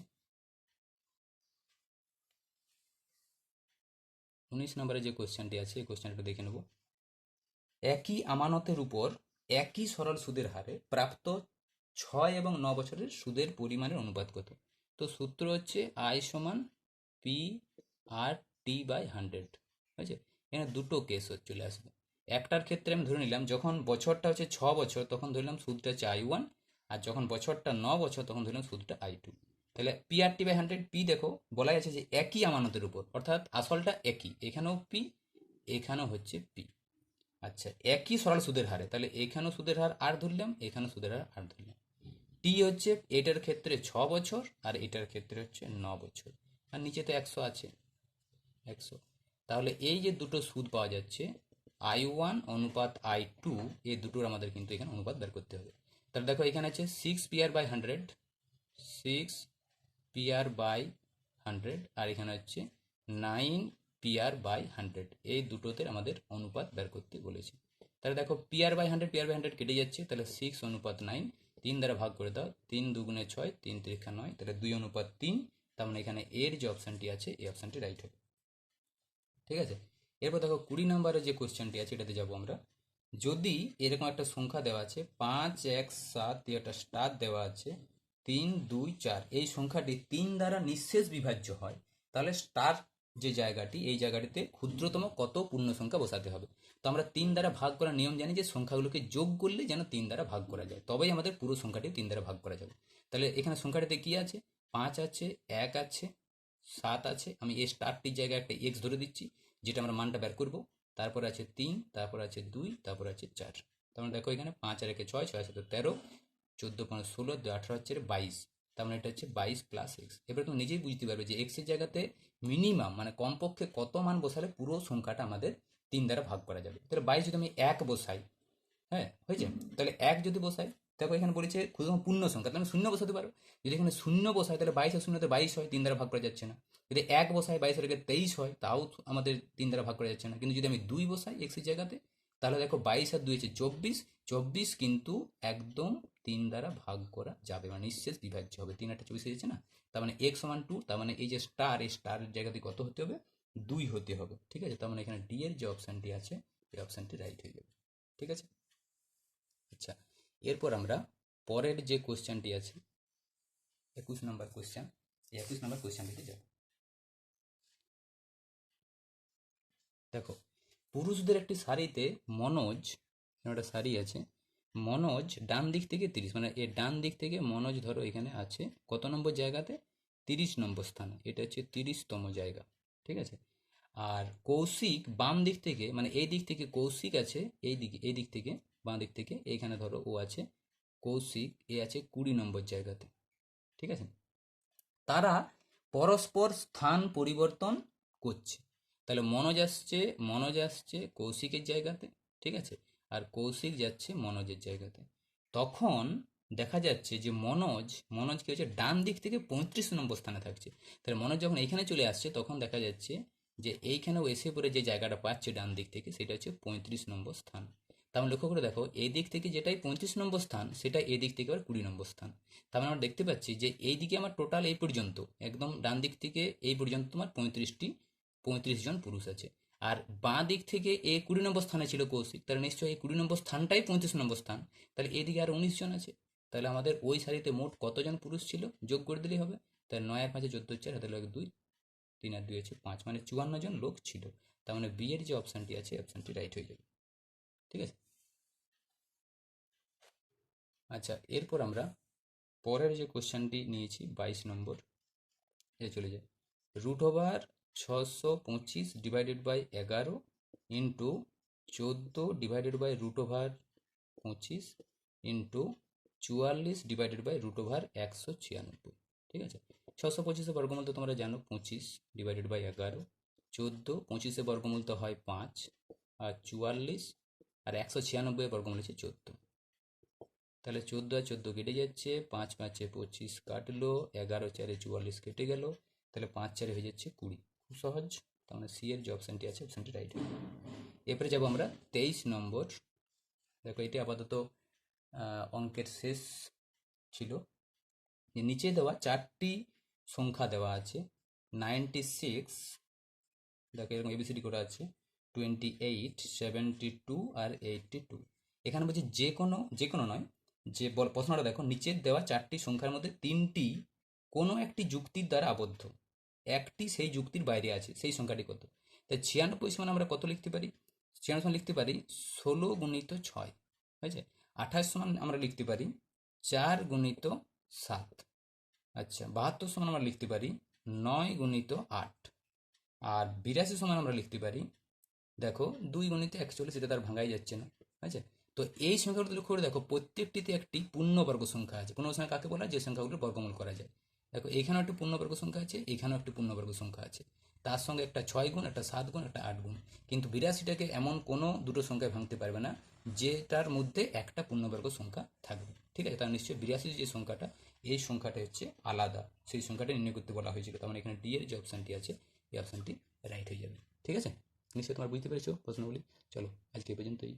19 নম্বরে যে কোশ্চেনটি আছে এই কোশ্চেনটা দেখে নেব। একই আমানতের উপর একই সরল সুদের হারে প্রাপ্ত 6 এবং 9 বছরের সুদের পরিমাণের অনুপাত কত? তো সূত্র হচ্ছে আই সমান PRT/100। বুঝছে? এখানে দুটো কেস চলে আসবে। একটার ক্ষেত্রে আমি ধরে নিলাম যখন বছরটা হচ্ছে 6 বছর তখন ধরলাম সুদটা হচ্ছে I1, আর যখন বছরটা 9 বছর তখন ধরলাম সুদটা I2। তাহলে PRT/100 পি দেখো বলা আছে যে একই আমানতের উপর, অর্থাৎ আসলটা একই, এখানেও পি এখানেও হচ্ছে পি। আচ্ছা একই সরল সুদের হারে, তাহলে এখানেও সুদের হার আর ধরলাম, এখানেও সুদের হার আর ধরলাম। টি হচ্ছে এটার ক্ষেত্রে 6 বছর আর এটার ক্ষেত্রে হচ্ছে 9 বছর, আর নিচে তো 100 আছে, 100। তাহলে এই যে দুটো সুদ পাওয়া যাচ্ছে I1 অনুপাত I2, এই দুটোর আমাদের কিন্তু এখানে অনুপাত বের করতে হবে। তাহলে দেখো এখানে আছে 6 PR/100, 6 PR/100, আর এখানে হচ্ছে 9 PR/100, এই দুটোতে আমাদের অনুপাত বের করতে বলেছে। তাহলে দেখো PR/100 কেটে যাচ্ছে, তাহলে 6:9, 3 দ্বারা ভাগ করে দাও, 3 দুগুণে 6, 3 তিরিখা 9, তাহলে 2:3। তার মানে এখানে এর যে অপশানটি আছে এই অপশানটি রাইট হবে। ঠিক আছে, এরপর দেখো 20 নম্বরের যে কোশ্চেনটি আছে এটাতে যাবো আমরা। যদি এরকম একটা সংখ্যা দেওয়া আছে 5, 1, 7, একটা স্টার দেওয়া আছে 3, 2, 4, এই সংখ্যাটি 3 দ্বারা নিঃশেষ বিভাজ্য হয়, তাহলে স্টার যে জায়গাটি, এই জায়গাটিতে ক্ষুদ্রতম কত পূর্ণ সংখ্যা বসাতে হবে। তো আমরা 3 দ্বারা ভাগ করার নিয়ম জানি যে সংখ্যাগুলোকে যোগ করলে যেন 3 দ্বারা ভাগ করা যায়, তবেই আমাদের পুরো সংখ্যাটি 3 দ্বারা ভাগ করা যাবে। তাহলে এখানে সংখ্যাটিতে কি আছে, 5 আছে, 1 আছে, 7 আছে, আমি এই স্টারটির জায়গায় একটা এক্স ধরে দিচ্ছি, যেটা আমরা মানটা বের করব। তারপর আছে 3, তারপর আছে 2, তারপর আছে 4। তার মানে দেখো এখানে 5 আর 1 6, 6 7 13, 14 15 16, 2 18 হচ্ছে 22। তার মানে এটা হচ্ছে 22 প্লাস এক্স। এবার তুমি নিজেই বুঝতে পারবে যে এক্সের জায়গাতে মিনিমাম মানে কমপক্ষে কত মান বসালে পুরো সংখ্যাটা আমাদের 3 দ্বারা ভাগ করা যাবে। তাহলে 22 যদি আমি 1 বসাই, হ্যাঁ হয়েছে, তাহলে 1 যদি বসাই, দেখো এখানে বলেছে ক্ষুদ্রতম পূর্ণ সংখ্যা, তাহলে 0 বসাতে পারো। যদি এখানে 0 বসাই তাহলে 22 আর 0তে 22 হয়, 3 দ্বারা ভাগ করা যাচ্ছে না। যদি 1 বসাই 22 আর 23 হয়, তাও আমাদের 3 দ্বারা ভাগ করা যাচ্ছে না। কিন্তু যদি আমি 2 বসাই এক্সের জায়গাতে, তাহলে দেখো 22 আর 2 হচ্ছে 24, 24 কিন্তু একদম 3 দ্বারা ভাগ করা যাবে, মানে নিঃশেষ বিভাজ্য হবে। 3 আর 24 হয়ে যাচ্ছে না, তার মানে x সমান 2, তার মানে এই যে স্টার, এই স্টারের জায়গাতে কত হতে হবে, 2 হতে হবে। ঠিক আছে, তার মানে এখানে ডি এর যে অপশানটি আছে এই অপশানটি রাইট হয়ে যাবে। ঠিক আছে, আচ্ছা এরপর আমরা পরের যে কোশ্চেনটি আছে 21 নম্বর কোশ্চেন, এই 21 নম্বর কোশ্চেনটিতে যাব। দেখো পুরুষদের একটি সারিতে মনোজ, একটা সারি আছে, মনোজ ডান দিক থেকে 30, মানে এর ডান দিক থেকে মনোজ ধরো এখানে আছে কত নম্বর জায়গাতে, 30 নম্বর স্থানে, এটা হচ্ছে 30তম জায়গা। ঠিক আছে, আর কৌশিক বাম দিক থেকে, মানে এই দিক থেকে কৌশিক আছে, এই দিকে, এই দিক থেকে বাম দিক থেকে এইখানে ধরো ও আছে, কৌশিক এ আছে 20 নম্বর জায়গাতে। ঠিক আছে, তারা পরস্পর স্থান পরিবর্তন করছে। তাহলে মনোজ আসছে কৌশিকের জায়গাতে, ঠিক আছে, আর কৌশিক যাচ্ছে মনোজের জায়গাতে। তখন দেখা যাচ্ছে যে মনোজ কি হচ্ছে, ডান দিক থেকে 35 নম্বর স্থানে থাকছে। তাহলে মনোজ যখন এইখানে চলে আসছে তখন দেখা যাচ্ছে যে এইখানেও এসে পড়ে যে জায়গাটা পাচ্ছে ডান দিক থেকে, সেটা হচ্ছে 35 নম্বর স্থান। তাহলে লক্ষ্য করে দেখো, এই দিক থেকে যেটাই 35 নম্বর স্থান, সেটা এই দিক থেকে আবার 20 নম্বর স্থান। তার মানে আমরা দেখতে পাচ্ছি যে এই দিকে আমার টোটাল এই পর্যন্ত, একদম ডান দিক থেকে এই পর্যন্ত তোমার 35 জন পুরুষ আছে। আর বাঁ দিক থেকে এই 20 নম্বর স্থানে ছিল কৌশিক, তাহলে নিশ্চয়ই এই 20 নম্বর স্থানটাই 35 নম্বর স্থান, তাহলে এদিকে আর 19 জন আছে। তাহলে আমাদের ওই সারিতে মোট কতজন পুরুষ ছিল যোগ করে দিলেই হবে। তাহলে 9 আর 5 14, 4 হাতে লাগে 2, 3 আর 2 আছে 5, মানে 54 জন লোক ছিল। তার মানে বি এর যে অপশানটি আছে অপশানটি রাইট হয়ে যাবে। ঠিক আছে, আচ্ছা এরপর আমরা পরের যে কোশ্চেনটি নিয়েছি 22 নম্বর, এ চলে যায়। √ওভার 625 divided by 11 into 14 divided by √ওভার 25 ইন্টু 44 ডিভাইডেড বাই √ওভার 196। ঠিক আছে, 625-এর বর্গমূল তো তোমরা জানো 25 ডিভাইডেড বাই 11, 14, 25-এর বর্গমূল তো হয় 5, আর 44 আর 196-এর বর্গমূল হচ্ছে 14। তাহলে 14 আর 14 কেটে যাচ্ছে, 5 5-এ 25 কাটলো, 11 4-এ 44 কেটে গেল, তাহলে 5 4-এ হয়ে যাচ্ছে 20। খুব সহজ, তার মানে সি এর যে অপশানটি আছে অপশানটি রাইট। এরপরে যাবো আমরা 23 নম্বর। দেখো এটি আপাতত অঙ্কের শেষ ছিল। যে নিচে দেওয়া 4টি সংখ্যা দেওয়া আছে 96, দেখো এরকম এবিসিডি করা আছে 28, 72 আর 82। এখানে বলছে যে কোনো নয়, যে প্রশ্নটা দেখো, নিচের দেওয়া 4টি সংখ্যার মধ্যে 3টি কোনো একটি যুক্তির দ্বারা আবদ্ধ, একটি সেই যুক্তির বাইরে আছে, সেই সংখ্যাটি কত। তাই 96 সমান আমরা কত লিখতে পারি, 96 সমান লিখতে পারি 16 গুণিত 6, হয়েছে। 28 সমান আমরা লিখতে পারি 4 গুণিত 7। আচ্ছা 72 সমান আমরা লিখতে পারি 9 গুণিত 8। আর 82 সমান আমরা লিখতে পারি, দেখো 2 গুণিত 41, এটা তার ভাঙাই যাচ্ছে না, ঠিক আছে। তো এই সংখ্যাগুলো লক্ষ্য করে দেখো প্রত্যেকটিতে একটি পূর্ণবর্গ সংখ্যা আছে। পূর্ণবর্গ সংখ্যা কাকে বলা হয়? যে সংখ্যাগুলো বর্গমূল করা যায়। দেখো এখানেও একটি পূর্ণবর্গ সংখ্যা আছে, এখানেও একটি পূর্ণবর্গ সংখ্যা আছে, তার সঙ্গে একটা 6 গুণ, একটা 7 গুণ, একটা 8 গুণ। কিন্তু 82টাকে এমন কোনো দুটো সংখ্যায় ভাঙতে পারবে না যেটার মধ্যে একটা পূর্ণবর্গ সংখ্যা থাকবে। ঠিক আছে, তার নিশ্চয়ই 82 যে সংখ্যাটা, এই সংখ্যাটা হচ্ছে আলাদা, সেই সংখ্যাটা নির্ণয় করতে বলা হয়েছিল। তার মানে এখানে ডি এর যে অপশানটি আছে, এই অপশানটি রাইট হয়ে যাবে। ঠিক আছে, নিশ্চয়ই তোমরা বুঝতে পেরেছো প্রশ্নগুলি। চলো আজকে এই পর্যন্তই।